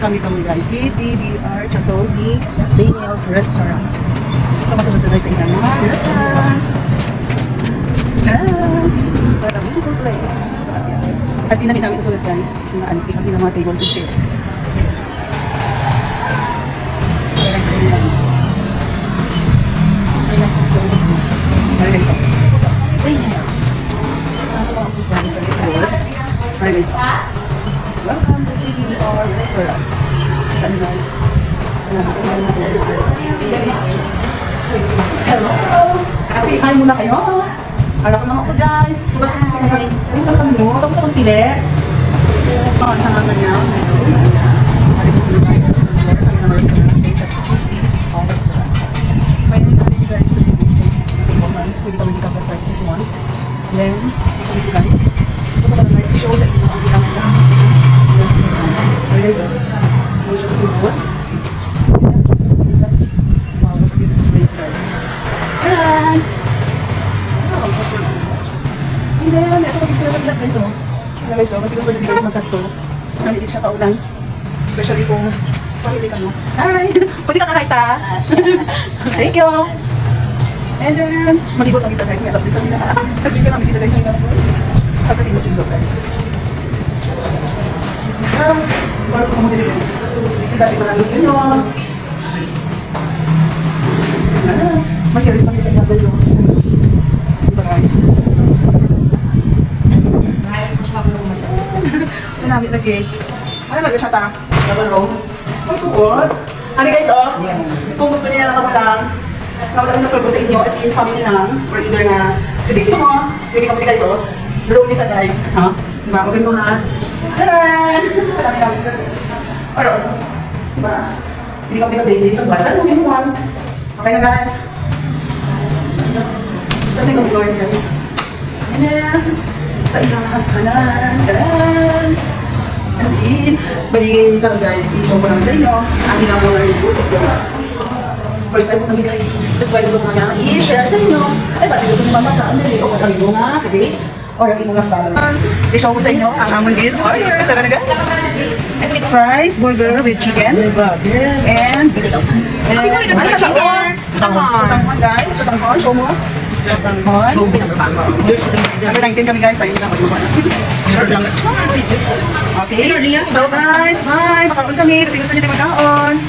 kami guys. CDDR Chatogi Daniel's Restaurant. So masunod na guys sa ilang mga restaurant. Tcharan! What a beautiful place. Yes. As in namin kasunod guys. Mga anti kami ng mga tables and chairs. Welcome to CDDR Restaurant. Hello! Kasi hi muna kayo. Harap ko naman ako guys. Tapos akong pilit. So, ang sama niya. Harap ko na guys. Sa mga restaurant guys at CDDR Restaurant. Pwede natin guys to be pwede kami dito start if you want. Then, sabi ko guys. Tapos ako guys, i-show sa inyo ang ginamit na. Okay guys, ano siya sa subot? Wow, look at the place guys. Tcharan! Wow, so cool. And then, ito kapag sila sa guys oh. Kaya guys oh, kasi gusto nyo guys magkanto. Nalilig siya kaulan. Especially kung pahili ka mo. Hi! Pwede ka kahit ha? Thank you! And then, mag-ibot lang kita guys. May alap din sa mga. Kasi ka namin dito guys. May alap guys. Pagkatinod-tindog guys. Bago ko mong guys. Kasi ko lang gusto nyo. Mag-iris pa sa inyo guys. Diba guys? Manamit lagi. Ano lagi siya ta? Double row. Ay, good. Ano guys oh? Kung gusto niya na nakamulang. Nakapagod na serve ko sa inyo as in family lang or either na today ito mo, pwede ka guys oh. Roll nisa guys, ha? Diba? Huwag mo ha? Tcharan! Marami kami guys. Or, diba? Hindi ka dating sa boyfriend kung you want. Okay na guys? Sa second floor guys. And then, sa ilang kanan. Tcharan! As in, baligay lang guys. I-show ko lang sa inyo. Ang ginagawa rin po. First time ko kami guys. That's why gusto ko nga i-share sa inyo. Ay ba, gusto nyo mamataan din o kung yung mga dates or yung mga followers. I-show ko sa inyo ang amon din order. Tara na guys. Fries, burger with chicken. And ano na sa order? Sa tanghon guys. Sa tanghon, show mo. Sa tanghon. Number 19 kami guys. Ayun lang ako ba. Short lang. Okay. So guys, bye. Makaon kami kasi gusto nyo din magkaon.